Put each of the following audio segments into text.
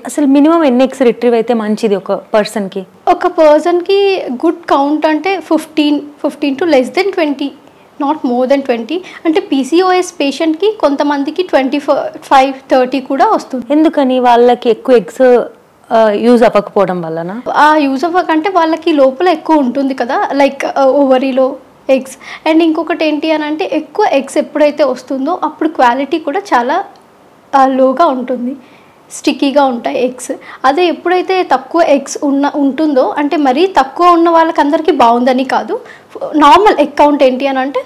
అసలు మినిమం ఎన్ని eggs retrieve అయితే మంచిది ఒక పర్సన్కి? ఒక పర్సన్కి గుడ్ కౌంట్ అంటే 15 to less than 20, not more than 20. అంటే పీసీఓఎస్ పేషెంట్కి కొంతమందికి 25-30 కూడా వస్తుంది. ఎందుకని? వాళ్ళకి ఎక్కువ ఎగ్స్ యూజ్ అవ్వకపోవడం వలన? యూజ్ అవ్వకంటే వాళ్ళకి లోపల ఎక్కువ ఉంటుంది కదా, లైక్ ఓవరీలో ఎగ్స్. అండ్ ఇంకొకటి ఏంటి అని అంటే ఎక్కువ ఎగ్స్ ఎప్పుడైతే వస్తుందో అప్పుడు క్వాలిటీ కూడా చాలా లోగా ఉంటుంది, స్టిక్కీగా ఉంటాయి ఎగ్స్. అదే ఎప్పుడైతే తక్కువ ఎగ్స్ ఉంటుందో, అంటే మరీ తక్కువ ఉన్న వాళ్ళకందరికీ బాగుందని కాదు, నార్మల్ ఎగ్ కౌంట్ ఏంటి అని అంటే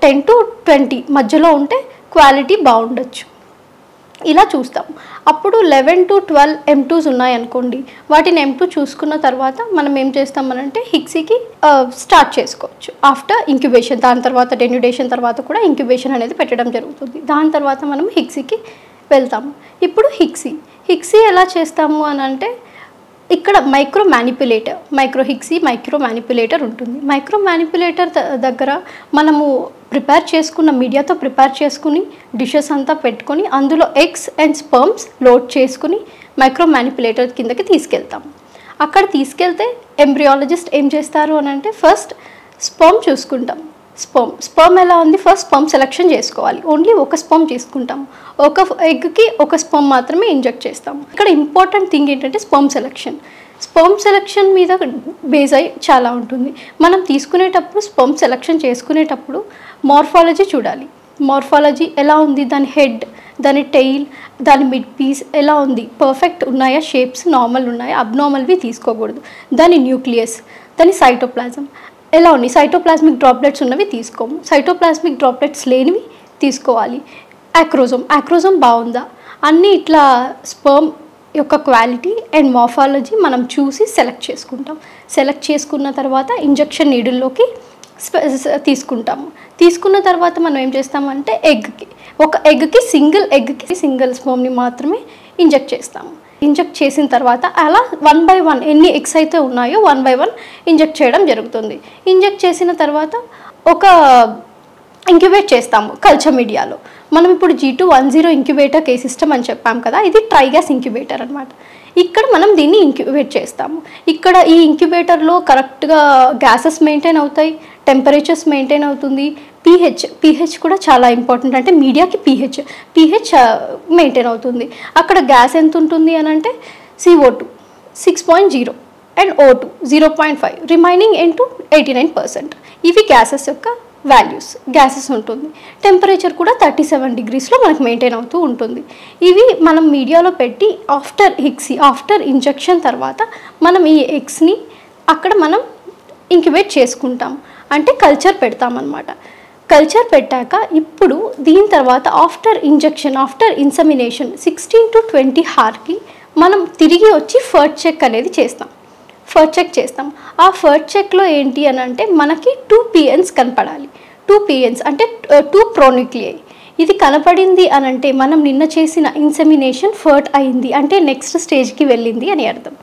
10 to 20 మధ్యలో ఉంటే క్వాలిటీ బాగుండొచ్చు, ఇలా చూస్తాం. అప్పుడు 11 to 12 M2s ఉన్నాయనుకోండి, వాటిని M2 చూసుకున్న తర్వాత మనం ఏం చేస్తామనంటే హిక్సీకి స్టార్ట్ చేసుకోవచ్చు ఆఫ్టర్ ఇంక్యుబేషన్. దాని తర్వాత డెన్యుడేషన్ తర్వాత కూడా ఇంక్యుబేషన్ అనేది పెట్టడం జరుగుతుంది. దాని తర్వాత మనం హిక్సీకి వెళ్తాము. ఇప్పుడు హిక్సీ ఎలా చేస్తాము అని అంటే ఇక్కడ మైక్రో మ్యానిపులేటర్ ఉంటుంది. మైక్రో మ్యానిపులేటర్ దగ్గర మనము మీడియాతో ప్రిపేర్ చేసుకుని డిషెస్ అంతా పెట్టుకొని అందులో ఎగ్స్ అండ్ స్పర్మ్స్ లోడ్ చేసుకుని మైక్రో మ్యానిపులేటర్ కిందకి తీసుకెళ్తాము. అక్కడ తీసుకెళ్తే ఎంబ్రియాలజిస్ట్ ఏం చేస్తారు అని అంటే ఫస్ట్ స్పర్మ్ చూసుకుంటాం. స్పర్మ్ ఎలా ఉంది, ఫస్ట్ స్పర్మ్ సెలెక్షన్ చేసుకోవాలి. ఓన్లీ ఒక స్పర్మ్ తీసుకుంటాము, ఒక ఎగ్కి ఒక స్పర్మ్ మాత్రమే ఇంజెక్ట్ చేస్తాము. ఇక్కడ ఇంపార్టెంట్ థింగ్ ఏంటంటే స్పర్మ్ సెలెక్షన్ మీద బేస్ అయి చాలా ఉంటుంది. మనం తీసుకునేటప్పుడు స్పర్మ్ సెలెక్షన్ చేసుకునేటప్పుడు మార్ఫాలజీ చూడాలి. మార్ఫాలజీ ఎలా ఉంది, దాని హెడ్, దాని టెయిల్, దాని మిడ్ పీస్ ఎలా ఉంది, పర్ఫెక్ట్ ఉన్నాయా, షేప్స్ నార్మల్ ఉన్నాయా, అబ్నార్మల్వి తీసుకోకూడదు. దాని న్యూక్లియస్, దాని సైటోప్లాజం ఎలా ఉన్నాయి, సైటోప్లాస్మిక్ డ్రాప్లెట్స్ ఉన్నవి తీసుకోము, సైటోప్లాస్మిక్ డ్రాప్లెట్స్ లేనివి తీసుకోవాలి. యాక్రోజోమ్ బాగుందా, అన్నీ ఇట్లా స్పర్మ్ యొక్క క్వాలిటీ అండ్ మార్ఫాలజీ మనం చూసి సెలెక్ట్ చేసుకుంటాం. సెలెక్ట్ చేసుకున్న తర్వాత ఇంజెక్షన్ నీడిల్లోకి తీసుకున్న తర్వాత మనం ఏం చేస్తామంటే ఒక ఎగ్కి సింగిల్ స్పర్మ్ని మాత్రమే ఇంజెక్ట్ చేస్తాము. ఇంజెక్ట్ చేసిన తర్వాత అలా 1 by 1 ఎన్ని ఎగ్స్ అయితే ఉన్నాయో 1 by 1 ఇంజెక్ట్ చేయడం జరుగుతుంది. ఇంజెక్ట్ చేసిన తర్వాత ఒక ఇంక్యుబేట్ చేస్తాము కల్చర్ మీడియాలో. మనం ఇప్పుడు G210 ఇంక్యుబేటర్ కేస్ సిస్టమ్ అని చెప్పాం కదా, ఇది ట్రైగ్యాస్ ఇంక్యుబేటర్ అనమాట. ఇక్కడ మనం దీన్ని ఇంక్యుబేట్ చేస్తాము. ఇక్కడ ఈ ఇంక్యుబేటర్లో కరెక్ట్గా గ్యాసెస్ మెయింటైన్ అవుతాయి, టెంపరేచర్స్ మెయింటైన్ అవుతుంది, pH కూడా చాలా ఇంపార్టెంట్. అంటే మీడియాకి pH మెయింటైన్ అవుతుంది. అక్కడ గ్యాస్ ఎంత ఉంటుంది అని అంటే CO2 6.0 and O2 0.5, remaining into 89%. ఇవి గ్యాసెస్ యొక్క గ్యాసెస్ ఉంటుంది. టెంపరేచర్ కూడా 37 degreesలో మనకు మెయింటైన్ అవుతూ ఉంటుంది. ఇవి మనం మీడియాలో పెట్టి ఆఫ్టర్ ఇంజెక్షన్ తర్వాత మనం ఈ ఎగ్స్ని అక్కడ మనం ఇంక్యుబేట్ చేసుకుంటాం, అంటే కల్చర్ పెడతామన్నమాట. కల్చర్ పెట్టాక ఇప్పుడు దీని తర్వాత ఆఫ్టర్ ఇన్సెమినేషన్ 16 to 20 hourకి మనం తిరిగి వచ్చి ఫర్ట్ చెక్ అనేది చేస్తాం. ఆ ఫర్ట్ చెక్లో ఏంటి అని అంటే మనకి 2 PNs కనపడాలి. 2 PNs అంటే 2 ప్రోన్యూక్లియై. ఇది కనపడింది అని అంటే మనం నిన్న చేసిన ఇన్సెమినేషన్ ఫర్ట్ అయింది, అంటే నెక్స్ట్ స్టేజ్కి వెళ్ళింది అని అర్థం,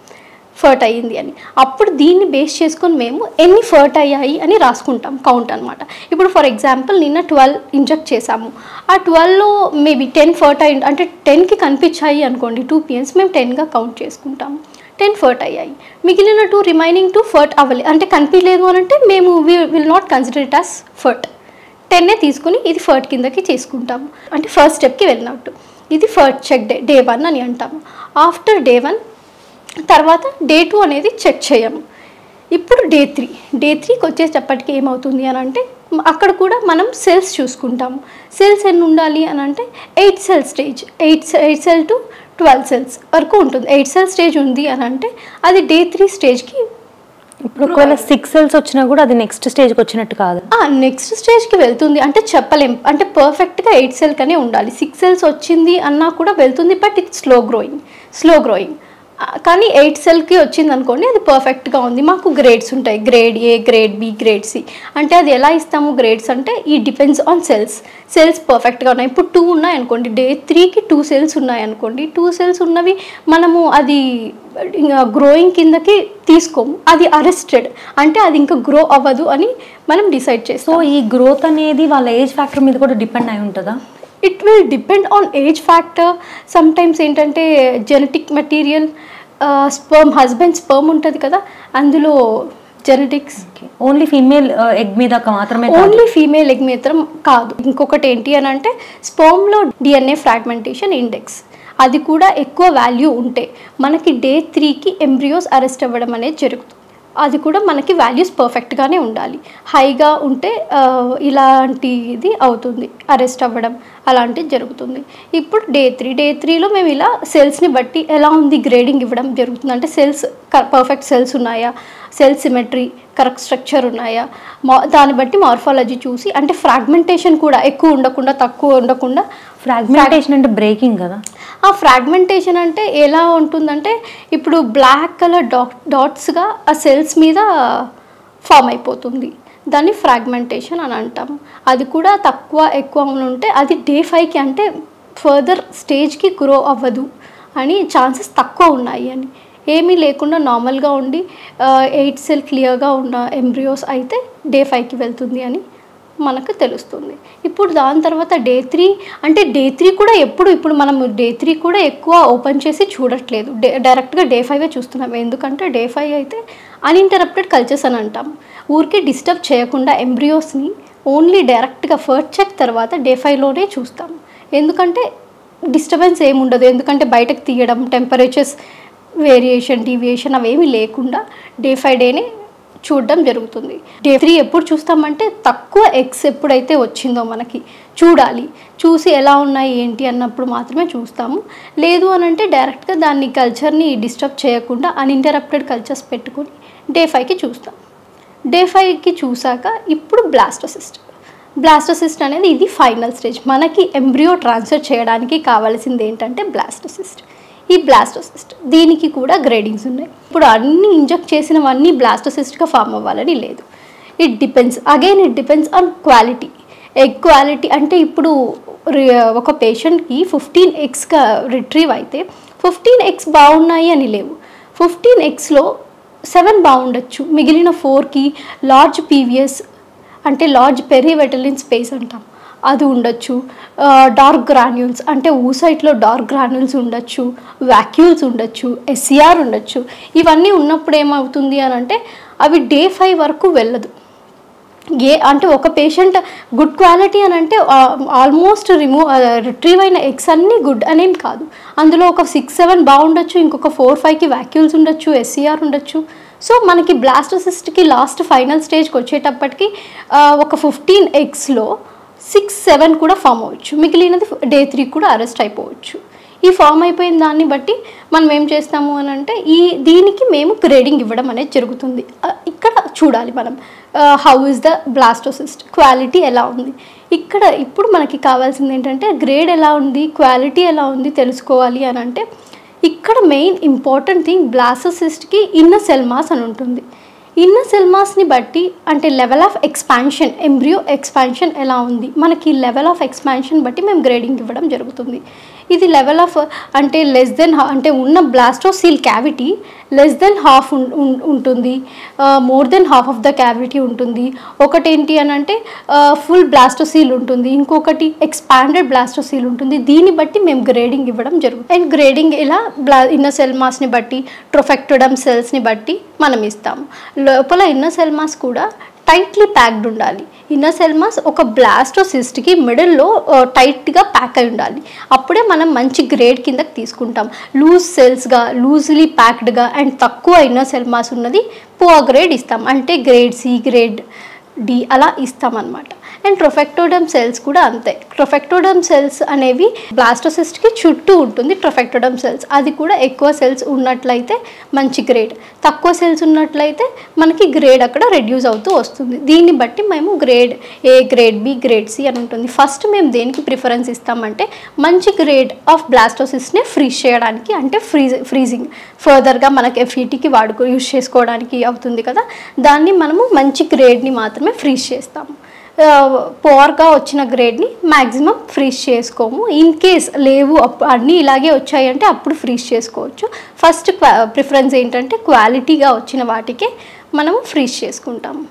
ఫర్ట్ అయ్యింది అని. అప్పుడు దీన్ని బేస్ చేసుకొని మేము ఎన్ని ఫర్ట్ అయ్యాయి అని రాసుకుంటాం, కౌంట్ అనమాట. ఇప్పుడు ఫర్ ఎగ్జాంపుల్ నిన్న 12 ఇంజెక్ట్ చేసాము, ఆ 12లో మేబీ 10 ఫర్ట్ అయ్యి, అంటే 10కి కనిపించాయి అనుకోండి 2 PNs, మేము 10గా కౌంట్ చేసుకుంటాము. 10 ఫర్ట్ అయ్యాయి, మిగిలిన 2 రిమైనింగ్ 2 ఫర్ట్ అవ్వలేదు, అంటే కనిపించలేదు అని అంటే మేము will not consider it as first. 10 తీసుకుని ఇది ఫర్ట్ కిందకి చేసుకుంటాము, అంటే ఫస్ట్ స్టెప్కి వెళ్ళినట్టు. ఇది ఫర్ట్ చెక్ డే 1 అని అంటాము. ఆఫ్టర్ డే 1 తర్వాత డే 2 అనేది చెక్ చేయము. ఇప్పుడు డే 3కి వచ్చేటప్పటికి ఏమవుతుంది అని అంటే అక్కడ కూడా మనం సెల్స్ చూసుకుంటాము. సెల్స్ ఎన్ని ఉండాలి అని అంటే 8 cell stage, 8 cell to 12 cells వరకు ఉంటుంది. 8 cell స్టేజ్ ఉంది అని అంటే అది డే 3 స్టేజ్కి. ఇప్పుడు ఒకవేళ 6 cells వచ్చినా కూడా అది నెక్స్ట్ స్టేజ్కి వచ్చినట్టు కాదు, నెక్స్ట్ స్టేజ్కి వెళ్తుంది అంటే చెప్పలేం, అంటే పర్ఫెక్ట్గా 8 cell కనే ఉండాలి. 6 cells వచ్చింది అన్నా కూడా వెళ్తుంది, బట్ ఇట్ స్లో గ్రోయింగ్. కానీ 8 cellకి వచ్చింది అనుకోండి అది పర్ఫెక్ట్గా ఉంది. మాకు గ్రేడ్స్ ఉంటాయి, grade A, grade B, grade C. అంటే అది ఎలా ఇస్తాము గ్రేడ్స్ అంటే ఈ డిపెండ్స్ ఆన్ సెల్స్ పర్ఫెక్ట్గా ఉన్నాయి. ఇప్పుడు 2 ఉన్నాయి అనుకోండి, డే 3కి 2 cells ఉన్నాయి అనుకోండి, 2 cells ఉన్నవి మనము అది గ్రోయింగ్ కిందకి తీసుకోము, అది అరెస్టెడ్, అంటే అది ఇంకా గ్రో అవ్వదు అని మనం డిసైడ్ చేస్తాం. సో ఈ గ్రోత్ అనేది వాళ్ళ ఏజ్ ఫ్యాక్టర్ మీద కూడా డిపెండ్ అయి ఉంటుందా? It will depend on age factor. Sometimes ఏంటంటే genetic material, sperm, husband sperm ఉంటుంది కదా, అందులో జెనెటిక్స్. ఓన్లీ ఫీమేల్ ఎగ్ మీద మాత్రమే, ఓన్లీ ఫీమేల్ ఎగ్ మాత్రం కాదు. ఇంకొకటి ఏంటి అని అంటే స్పర్మ్లో DNA ఫ్రాగ్మెంటేషన్ ఇండెక్స్, అది కూడా ఎక్కువ వాల్యూ ఉంటే మనకి డే 3కి ఎంబ్రియోస్ అరెస్ట్ అవ్వడం అనేది జరుగుతుంది. అది కూడా మనకి వాల్యూస్ పర్ఫెక్ట్గానే ఉండాలి. హైగా ఉంటే ఇలాంటిది అవుతుంది, అరెస్ట్ అవ్వడం అలాంటిది జరుగుతుంది. ఇప్పుడు డే 3లో మేము ఇలా సెల్స్ని బట్టి ఎలా ఉంది గ్రేడింగ్ ఇవ్వడం జరుగుతుంది. అంటే సెల్స్ పర్ఫెక్ట్ సెల్స్ ఉన్నాయా, సెల్ సిమెట్రీ కరెక్ట్ స్ట్రక్చర్ ఉన్నాయా, దాన్ని బట్టి మార్ఫాలజీ చూసి, అంటే ఫ్రాగ్మెంటేషన్ కూడా ఎక్కువ ఉండకుండా తక్కువ ఉండకుండా. ఫ్రాగ్మెంటేషన్ అంటే బ్రేకింగ్ కదా. ఆ ఫ్రాగ్మెంటేషన్ అంటే ఎలా ఉంటుందంటే ఇప్పుడు బ్లాక్ కలర్ డాట్స్గా ఆ సెల్స్ మీద ఫామ్ అయిపోతుంది, దాన్ని ఫ్రాగ్మెంటేషన్ అని అంటాము. అది కూడా తక్కువ ఎక్కువ ఉంటే అది డే 5కి అంటే ఫర్దర్ స్టేజ్కి గ్రో అవ్వదు అని ఛాన్సెస్ తక్కువ ఉన్నాయి అని. ఏమీ లేకుండా నార్మల్గా ఉండి 8 సెల్ క్లియర్గా ఉన్న ఎంబ్రియోస్ అయితే డే 5కి వెళ్తుంది అని మనకు తెలుస్తుంది. ఇప్పుడు దాని తర్వాత డే 3 అంటే డే 3 కూడా ఇప్పుడు మనము డే 3 కూడా ఎక్కువ ఓపెన్ చేసి చూడట్లేదు, డైరెక్ట్గా డే 5 చూస్తున్నాం. ఎందుకంటే డే 5 అయితే అన్ఇంటరప్టెడ్ కల్చర్స్ అని అంటాం. ఊరికి డిస్టర్బ్ చేయకుండా ఎంబ్రియోస్ని ఓన్లీ డైరెక్ట్గా ఫస్ట్ చెక్ తర్వాత డే 5లోనే చూస్తాం. ఎందుకంటే డిస్టర్బెన్స్ ఏమి ఉండదు, ఎందుకంటే బయటకు తీయడం, టెంపరేచర్స్ వేరియేషన్ డీవియేషన్ అవేమీ లేకుండా డే 5 చూడడం జరుగుతుంది. డే 3 ఎప్పుడు చూస్తామంటే తక్కువ ఎగ్స్ ఎప్పుడైతే వచ్చిందో మనకి చూడాలి, చూసి ఎలా ఉన్నాయి ఏంటి అన్నప్పుడు మాత్రమే చూస్తాము. లేదు అని అంటే డైరెక్ట్గా దాన్ని కల్చర్ని డిస్టర్బ్ చేయకుండా అన్ఇంటరప్టెడ్ కల్చర్స్ పెట్టుకొని డే 5కి చూస్తాం. డే 5కి చూసాక ఇప్పుడు బ్లాస్టోసిస్ట్ అనేది ఇది ఫైనల్ స్టేజ్. మనకి ఎంబ్రియో ట్రాన్స్ఫర్ చేయడానికి కావాల్సింది ఏంటంటే బ్లాస్టోసిస్ట్. ఈ బ్లాస్టోసిస్ట్ దీనికి కూడా గ్రేడింగ్స్ ఉన్నాయి. ఇప్పుడు అన్ని ఇంజెక్ట్ చేసినవన్నీ బ్లాస్టోసిస్ట్గా ఫామ్ అవ్వాలని లేదు. It depends on quality, egg quality. అంటే ఇప్పుడు ఒక పేషెంట్కి 15 ఎగ్స్గా రిట్రీవ్ అయితే 15 ఎగ్స్ బాగున్నాయి అని లేవు. 15 ఎగ్స్లో 7 బాగుండొచ్చు, మిగిలిన 4కి లార్జ్ పీవియస్ అంటే లార్జ్ పెరివెటలిన్ స్పేస్ అంటాం, అది ఉండొచ్చు. డార్క్ గ్రాన్యూల్స్ అంటే ఊసైట్లో డార్క్ గ్రాన్యూల్స్ ఉండొచ్చు, వ్యాక్యూల్స్ ఉండొచ్చు, SCR ఉండొచ్చు. ఇవన్నీ ఉన్నప్పుడు ఏమవుతుంది అని అంటే అవి డే 5 వరకు వెళ్ళదు. అంటే ఒక పేషెంట్ గుడ్ క్వాలిటీ అని అంటే ఆల్మోస్ట్ రిట్రీవ్ అయిన ఎగ్స్ అన్నీ గుడ్ అనేం కాదు. అందులో ఒక 6-7 బాగుండొచ్చు, ఇంకొక 4-5కి వ్యాక్యూల్స్ ఉండొచ్చు, SCR ఉండొచ్చు. సో మనకి బ్లాస్టోసిస్ట్కి లాస్ట్ ఫైనల్ స్టేజ్కి వచ్చేటప్పటికి ఒక 15 ఎగ్స్లో 6-7 కూడా ఫామ్ అవ్వచ్చు, మిగిలినది డే 3 కూడా అరెస్ట్ అయిపోవచ్చు. ఈ ఫామ్ అయిపోయిన దాన్ని బట్టి మనం ఏం చేస్తాము అని అంటే దీనికి మేము గ్రేడింగ్ ఇవ్వడం అనేది జరుగుతుంది. ఇక్కడ చూడాలి మనం how is the blastocyst quality ఎలా ఉంది. ఇప్పుడు మనకి కావాల్సింది ఏంటంటే గ్రేడ్ ఎలా ఉంది, క్వాలిటీ ఎలా ఉంది తెలుసుకోవాలి అని అంటే ఇక్కడ మెయిన్ ఇంపార్టెంట్ థింగ్ బ్లాస్టోసిస్ట్కి ఇన్నర్ సెల్ మాస్ అని ఉంటుంది. ఇన్నర్ సెల్ మాస్ని బట్టి అంటే level of expansion, embryo expansion ఎలా ఉంది, మనకి లెవెల్ ఆఫ్ ఎక్స్పాన్షన్ బట్టి మేము గ్రేడింగ్ ఇవ్వడం జరుగుతుంది. ఇది లెవెల్ ఆఫ్ అంటే లెస్ దెన్ అంటే ఉన్న బ్లాస్టోసీల్ క్యావిటీ లెస్ దెన్ హాఫ్ ఉంటుంది, more than half of the cavity ఉంటుంది. ఒకటి ఏంటి అని అంటే ఫుల్ బ్లాస్టోసీల్ ఉంటుంది, ఇంకొకటి ఎక్స్పాండెడ్ బ్లాస్టోసీల్ ఉంటుంది. దీన్ని బట్టి మేము గ్రేడింగ్ ఇవ్వడం జరుగుతుంది. అండ్ గ్రేడింగ్ ఇలా ఇన్నర్ సెల్ మాస్ని బట్టి, ట్రోఫెక్టోడమ్ సెల్స్ని బట్టి మనం ఇస్తాము. లోపల ఇన్నర్ సెల్ మాస్ కూడా టైట్లీ ప్యాక్డ్ ఉండాలి. ఇన్నర్ సెల్ మాస్ ఒక బ్లాస్టోసిస్ట్కి మిడిల్లో టైట్గా ప్యాక్ అయి ఉండాలి. అప్పుడే మనం మంచి గ్రేడ్ కిందకి తీసుకుంటాం. లూజ్ సెల్స్గా, లూజ్లీ ప్యాక్డ్గా అండ్ తక్కువ ఇన్నర్ సెల్ మాస్ ఉన్నది పువర్ గ్రేడ్ ఇస్తాం, అంటే గ్రేడ్ C, గ్రేడ్ D అలా ఇస్తామన్నమాట. అండ్ ట్రోఫెక్టోడమ్ సెల్స్ కూడా అంతే. ట్రోఫెక్టోడమ్ సెల్స్ అనేవి బ్లాస్టోసిస్ట్కి చుట్టూ ఉంటుంది ట్రోఫెక్టోడమ్ సెల్స్. అది కూడా ఎక్కువ సెల్స్ ఉన్నట్లయితే మంచి గ్రేడ్, తక్కువ సెల్స్ ఉన్నట్లయితే మనకి గ్రేడ్ అక్కడ రెడ్యూస్ అవుతూ వస్తుంది. దీన్ని బట్టి మేము grade A, grade B, grade C అని ఉంటుంది. ఫస్ట్ మేము దేనికి ప్రిఫరెన్స్ ఇస్తామంటే మంచి గ్రేడ్ ఆఫ్ బ్లాస్టోసిస్ట్ని ఫ్రీజ్ చేయడానికి, అంటే ఫ్రీజింగ్ ఫర్దర్గా మనకి FETకి యూజ్ చేసుకోవడానికి అవుతుంది కదా, దాన్ని మనము మంచి గ్రేడ్ని మాత్రమే ఫ్రీజ్ చేస్తాము. పోర్గా వచ్చిన గ్రేడ్ని మ్యాక్సిమం ఫ్రీజ్ చేసుకోము. ఇన్ కేస్ లేవు అన్నీ ఇలాగే వచ్చాయంటే అప్పుడు ఫ్రీజ్ చేసుకోవచ్చు. ఫస్ట్ ప్రిఫరెన్స్ ఏంటంటే క్వాలిటీగా వచ్చిన వాటికే మనము ఫ్రీజ్ చేసుకుంటాము.